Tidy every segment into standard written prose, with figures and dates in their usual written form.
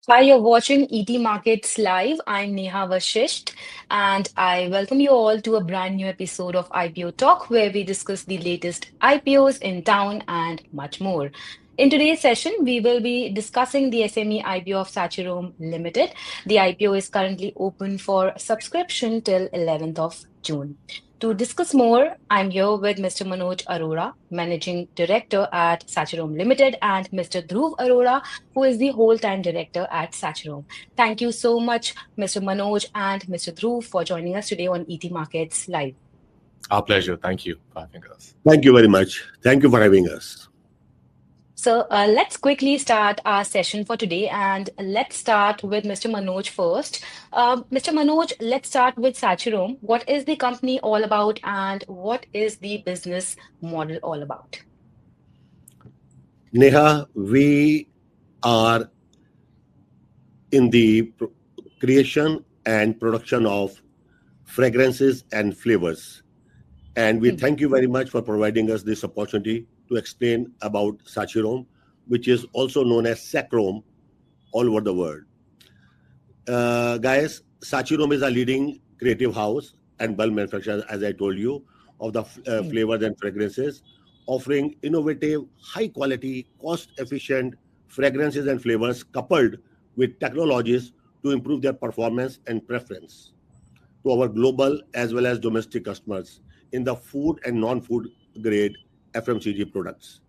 Hi, you're watching ET Markets Live. I'm Neha Vashisht, and I welcome you all to a brand new episode of IPO Talk, where we discuss the latest IPOs in town and much more. In today's session, we will be discussing the SME IPO of Sacheerome Limited. The IPO is currently open for subscription till 11th of June. To discuss more, I'm here with Mr. Manoj Arora, Managing Director at Sacheerome Limited, and Mr. Dhruv Arora, who is the whole-time director at Sacheerome. Thank you so much, Mr. Manoj and Mr. Dhruv, for joining us today on ET Markets Live. Our pleasure. Thank you for having us. Thank you very much. Thank you for having us. So let's quickly start our session for today, and let's start with Mr. Manoj first. Mr. Manoj, let's start with Sacheerome. What is the company all about, and what is the business model all about? Neha, we are in the creation and production of fragrances and flavors. And we Hmm. thank you very much for providing us this opportunity to explain about Sacheerome, which is also known as Sacheerome all over the world. Guys, Sacheerome is a leading creative house and bulk manufacturer, as I told you, of the Hmm. flavors and fragrances, offering innovative, high quality, cost efficient fragrances and flavors coupled with technologies to improve their performance and preference to our global as well as domestic customers in the food and non-food grade FMCG products.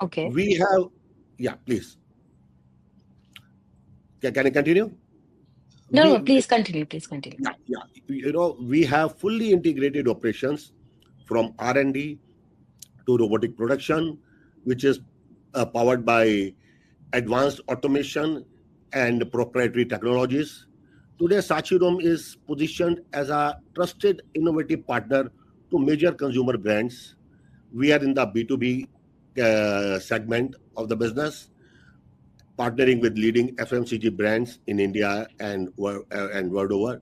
Okay. We have, yeah, please. Can I continue? No, no, We please continue. Please continue. Yeah, we have fully integrated operations from R&D to robotic production, which is powered by advanced automation and proprietary technologies. Today, Sacheerome is positioned as a trusted, innovative partner to major consumer brands. We are in the B2B segment of the business, partnering with leading FMCG brands in India and world over.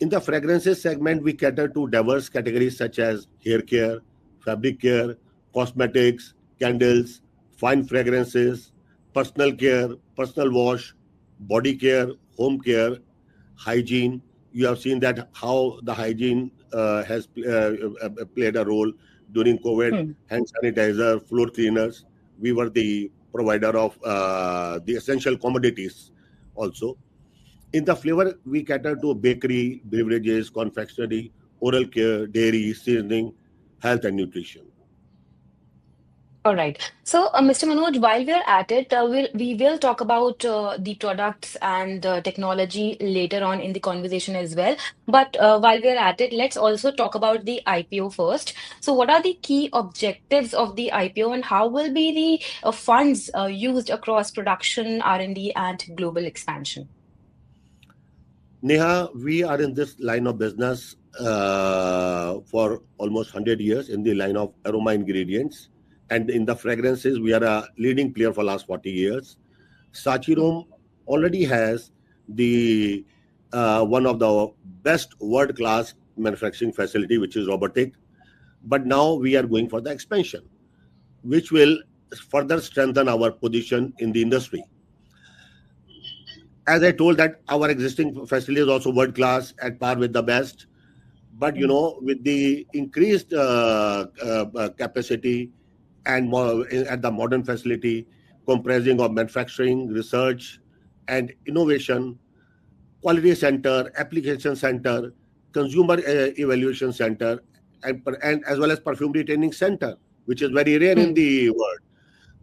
In the fragrances segment, we cater to diverse categories such as hair care, fabric care, cosmetics, candles, fine fragrances, personal care, personal wash, body care, home care, hygiene. You have seen that how the hygiene has played a role during COVID. Hmm. Hand sanitizer, floor cleaners. We were the provider of the essential commodities also. In the flavor, we cater to bakery, beverages, confectionery, oral care, dairy, seasoning, health, and nutrition. All right. So, Mr. Manoj, while we're at it, we will talk about the products and technology later on in the conversation as well. But while we're at it, let's also talk about the IPO first. So, what are the key objectives of the IPO, and how will be the funds used across production, R&D, and global expansion? Neha, we are in this line of business for almost 100 years in the line of aroma ingredients. And in the fragrances, we are a leading player for last 40 years. Hmm. Sacheerome already has the one of the best world-class manufacturing facility, which is Robotic. But now we are going for the expansion, which will further strengthen our position in the industry. As I told that our existing facility is also world class at par with the best. But Hmm. with the increased capacity and more at the modern facility, comprising of manufacturing, research, and innovation, quality center, application center, consumer evaluation center, and as well as perfumery training center, which is very rare in Hmm. the world.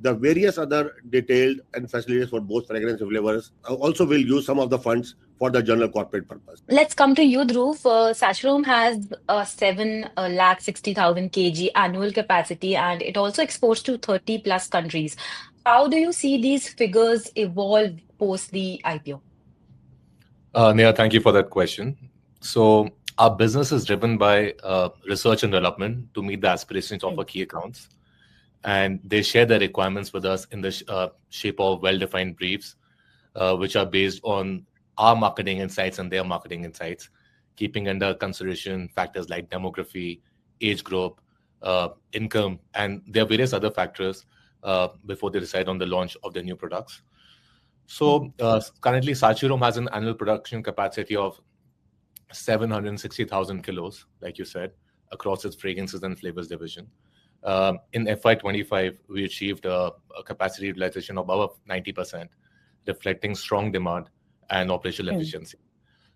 The various other detailed and facilities for both fragrance and flavors also will use some of the funds for the general corporate purpose. Let's come to you, Dhruv. Sacheerome has a 7 lakh 60,000 kg annual capacity, and it also exports to 30 plus countries. How do you see these figures evolve post the IPO? Neha, thank you for that question. So, our business is driven by research and development to meet the aspirations of Hmm. our key accounts. And they share their requirements with us in the shape of well-defined briefs, which are based on our marketing insights and their marketing insights, keeping under consideration factors like demography, age group, income, and there are various other factors before they decide on the launch of their new products. So currently, Sacheerome has an annual production capacity of 760,000 kilos, like you said, across its fragrances and flavors division. In FY25, we achieved a capacity utilization of above 90%, reflecting strong demand and operational Mm. efficiency.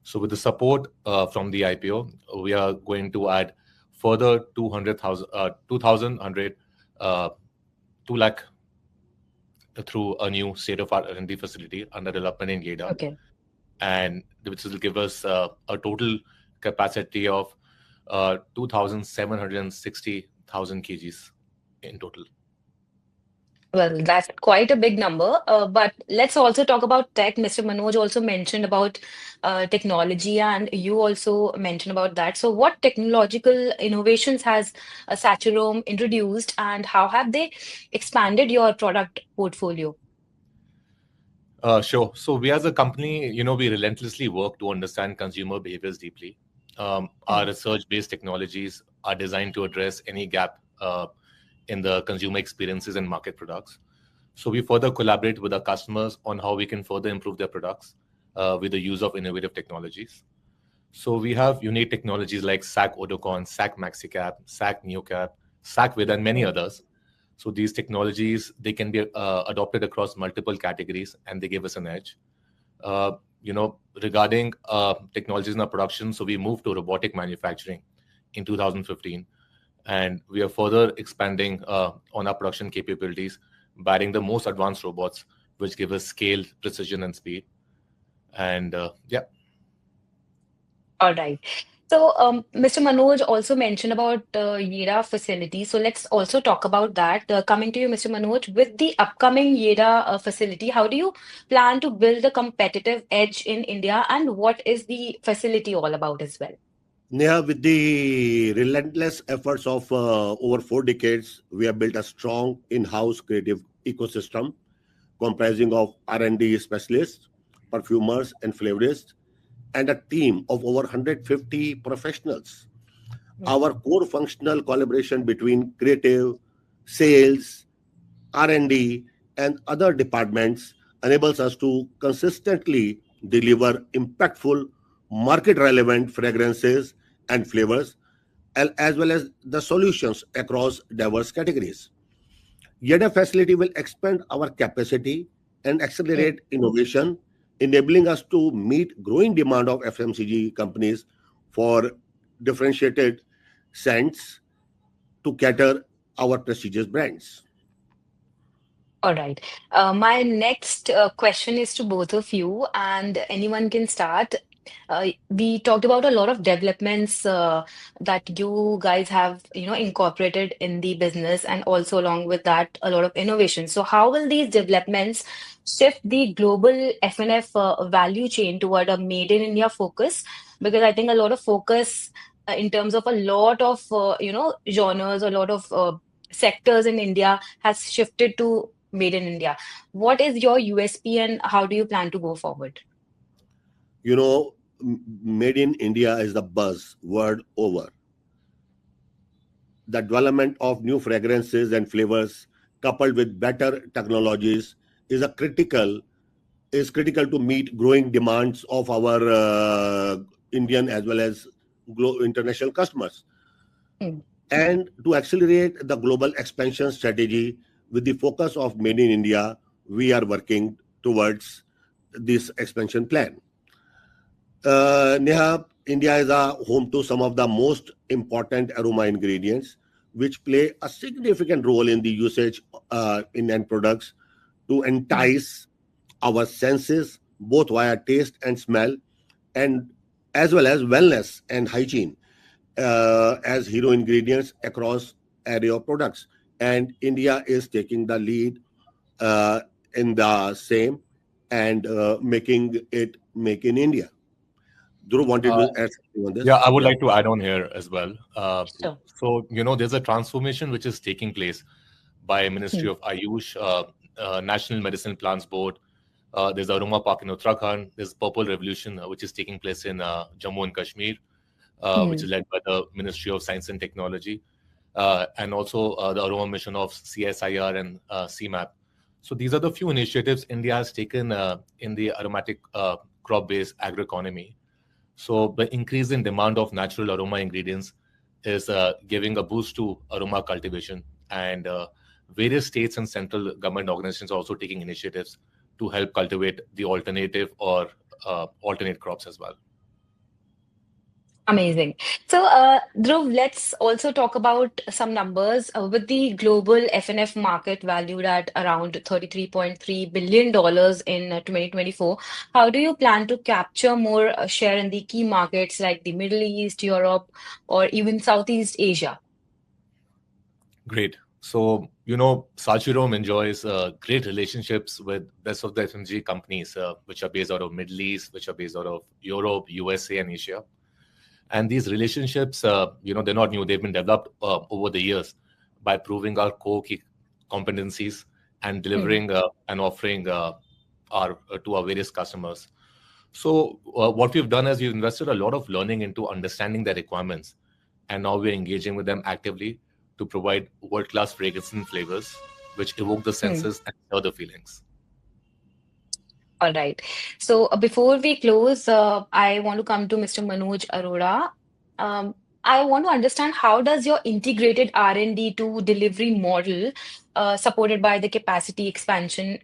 So with the support from the IPO, we are going to add further 2,100, uh, 2 lakh through a new state-of-art R&D facility under development in Geda, Okay. and which will give us a total capacity of 2,760,000 kgs in total. Well, that's quite a big number. But let's also talk about tech. Mr. Manoj also mentioned about technology, and you also mentioned about that. So, what technological innovations has Sacheerome introduced, and how have they expanded your product portfolio? Sure. So we as a company, we relentlessly work to understand consumer behaviors deeply. Our Mm. research-based technologies are designed to address any gap in the consumer experiences and market products. So we further collaborate with our customers on how we can further improve their products with the use of innovative technologies. So we have unique technologies like SAC Odocon, SAC MaxiCap, SAC NeoCap, SAC With, and many Mm. others. So these technologies, they can be adopted across multiple categories, and they give us an edge. Regarding technologies in our production, so we moved to robotic manufacturing in 2015, and we are further expanding on our production capabilities by adding the most advanced robots, which give us scale, precision, and speed. And yeah. All right. So, Mr. Manoj also mentioned about Yeda facility. So, let's also talk about that. Coming to you, Mr. Manoj, with the upcoming Yeda facility, how do you plan to build a competitive edge in India, and what is the facility all about as well? Neha, with the relentless efforts of over 4 decades, we have built a strong in-house creative ecosystem comprising of R&D specialists, perfumers, and flavorists, and a team of over 150 professionals. Mm. Our core functional collaboration between creative, sales, R&D, and other departments enables us to consistently deliver impactful, market-relevant fragrances and flavors, as well as the solutions across diverse categories. Yet a facility will expand our capacity and Mm. accelerate innovation, enabling us to meet growing demand of FMCG companies for differentiated scents to cater our prestigious brands. All right. My next question is to both of you, and anyone can start. We talked about a lot of developments that you guys have, incorporated in the business, and also along with that, a lot of innovation. So, how will these developments shift the global F&F value chain toward a made in India focus? Because I think a lot of focus in terms of a lot of, genres, a lot of sectors in India has shifted to made in India. What is your USP and how do you plan to go forward? You know, made in India is the buzz word over. The development of new fragrances and flavors coupled with better technologies is a critical to meet growing demands of our Indian as well as international customers, Hmm. and to accelerate the global expansion strategy with the focus of made in India. We are working towards this expansion plan. Neha, India is a home to some of the most important aroma ingredients, which play a significant role in the usage in end products to Hmm. entice our senses, both via taste and smell, and as well as wellness and hygiene as hero ingredients across array of products. And India is taking the lead uh, in the same and making it make in India. Dhruv wanted Uh, to add something on yeah, this. I would Yeah. like to add on here as well. Sure. So, there's a transformation which is taking place by Hmm. Ministry of Ayush, National Medicine Plants Board. There's Aroma Park in Uttarakhand. There's Purple Revolution, which is taking place in Jammu and Kashmir, which Hmm. is led by the Ministry of Science and Technology, and also the Aroma Mission of CSIR and CMAP. So these are the few initiatives India has taken in the aromatic crop-based agroeconomy. So the increase in demand of natural aroma ingredients is giving a boost to aroma cultivation, and various states and central government organizations are also taking initiatives to help cultivate the alternative or alternate crops as well. Amazing. So, Dhruv, let's also talk about some numbers. With the global F&F market valued at around $33.3 billion in 2024, how do you plan to capture more share in the key markets like the Middle East, Europe, or even Southeast Asia? Great. So, Sacheerome enjoys great relationships with best of the FMCG companies, which are based out of Middle East, which are based out of Europe, USA, and Asia. And these relationships, they're not new. They've been developed over the years by proving our core key competencies and delivering and offering to our various customers. So what we've done is we've invested a lot of learning into understanding their requirements, and now we're engaging with them actively to provide world-class fragrances and flavors which evoke the Hmm. senses and stir the feelings. All right. So before we close, I want to come to Mr. Manoj Arora. Um, I want to understand how does your integrated R&D to delivery model, supported by the capacity expansion,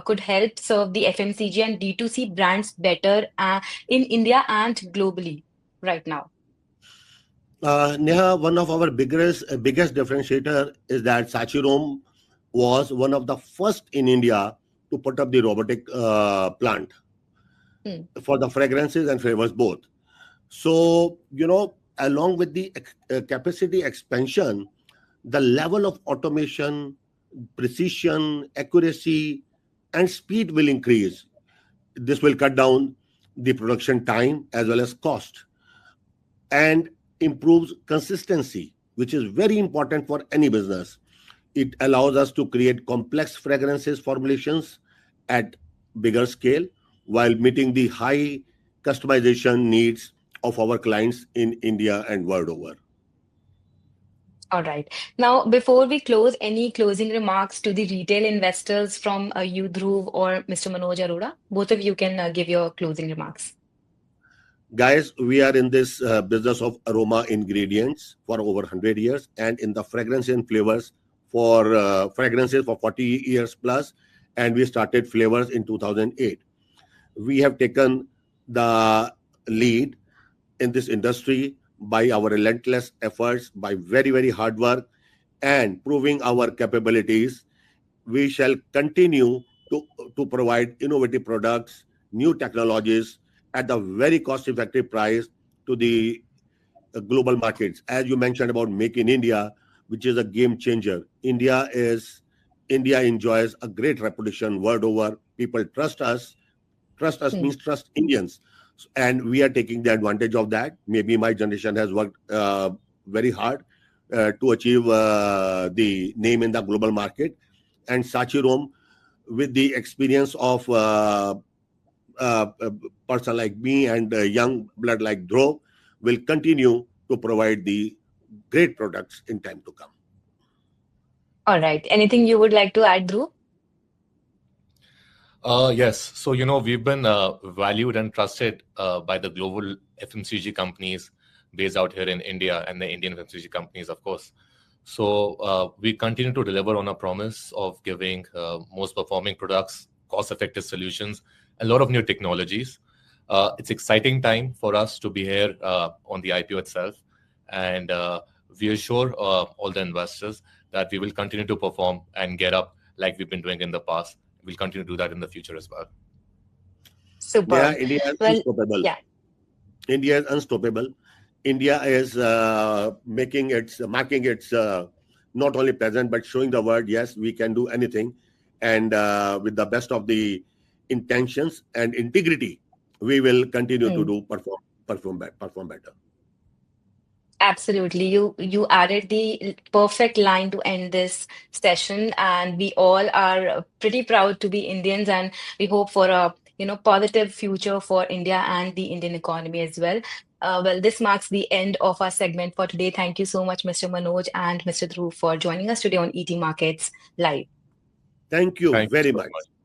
could help serve the FMCG and D2C brands better in India and globally right now? Neha, one of our biggest differentiator is that Sacheerome was one of the first in India to put up the robotic plant Hmm. for the fragrances and flavors both. So, along with the capacity expansion, the level of automation, precision, accuracy, and speed will increase. This will cut down the production time as well as cost, and improves consistency, which is very important for any business. It allows us to create complex fragrances formulations at bigger scale while meeting the high customization needs of our clients in India and world over. All right. Now, before we close, any closing remarks to the retail investors from you, Dhruv, or Mr. Manoj Arora? Both of you can give your closing remarks. Guys, we are in this business of aroma ingredients for over 100 years, and in the fragrance and flavors for fragrances for 40 years plus, and we started flavors in 2008. We have taken the lead in this industry by our relentless efforts, by very, very hard work, and proving our capabilities. We shall continue to provide innovative products, new technologies at a very cost-effective price to the global markets. As you mentioned about Make in India, which is a game changer. India enjoys a great reputation world over. People trust us. Trust us Hmm. means trust Indians, and we are taking the advantage of that. Maybe my generation has worked very hard to achieve the name in the global market, and Sacheerome, with the experience of a person like me and a young blood like Dhruv, will continue to provide the great products in time to come. All right. Anything you would like to add, Dhruv? Yes. So, we've been valued and trusted by the global FMCG companies based out here in India, and the Indian FMCG companies, of course. So we continue to deliver on a promise of giving most performing products, cost-effective solutions, a lot of new technologies. It's exciting time for us to be here on the IPO itself, and we assure all the investors that we will continue to perform and get up like we've been doing in the past. We'll continue to do that in the future as well. Yeah, Superb. India is Well, unstoppable. yeah. India is unstoppable. India is marking its not only present but showing the world, yes, we can do anything, and with the best of the intentions and integrity, we will continue to Hmm. do perform better. Absolutely. You added the perfect line to end this session, and we all are pretty proud to be Indians, and we hope for a positive future for India and the Indian economy as well. Well, this marks the end of our segment for today. Thank you so much, Mr. Manoj and Mr. Dhruv, for joining us today on ET Markets Live. Thank you Thank you very so much. much.